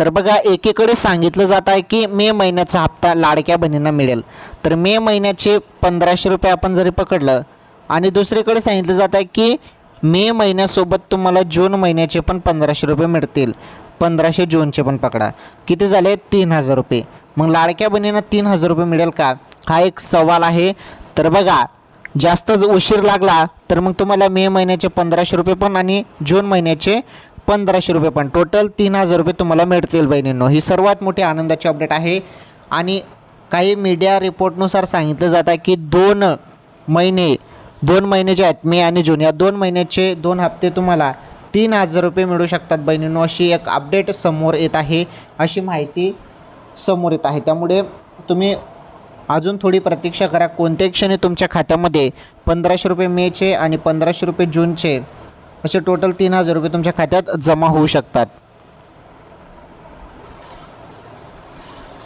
तर बघा, एकीकडे सांगितलं जात आहे की मे महिन्याचा हप्ता लाडक्या बहिणींना मिळेल, तर मे महिन्याचे 1500 रुपये आपण जरी पकडलं आणि दुसरीकडे सांगितलं जात आहे की मे महिन्यासोबत तुम्हाला जून महिन्याचे पण 1500 रुपये मिळतील. 1500 जूनचे पण पकडा, किती झाले 3000 रुपये. मग लाडक्या बहिणींना 3000 रुपये मिळेल का, हा एक सवाल आहे. तर बघा, जास्त उशीर लागला तर मग तुम्हाला मे महिन्याचे 1500 रुपये पण आणि जून महिन्याचे 1500 रुपये पण, टोटल 3000 रुपये तुम्हाला मिळतील बहिणींनो. ही सर्वात मोठी आनंदाची अपडेट आहे. आणि काही मीडिया रिपोर्टनुसार सांगितलं जात आहे की 2 महिने जे आहेत, मे आणि जून, या 2 महिन्याचे 2 हप्ते तुम्हाला 3000 रुपये मिळू शकतात बहिणींनो. अशी एक अपडेट समोर येत आहे, अशी माहिती समोर येत आहे. त्यामुळे तुम्ही अजून थोडी प्रतीक्षा करा. कोणत्याही क्षणी तुमच्या खात्यामध्ये 1500 रुपये मेचे आणि 1500 रुपये जूनचे असे टोटल 3000 रुपये तुमच्या खात्यात जमा होऊ शकतात.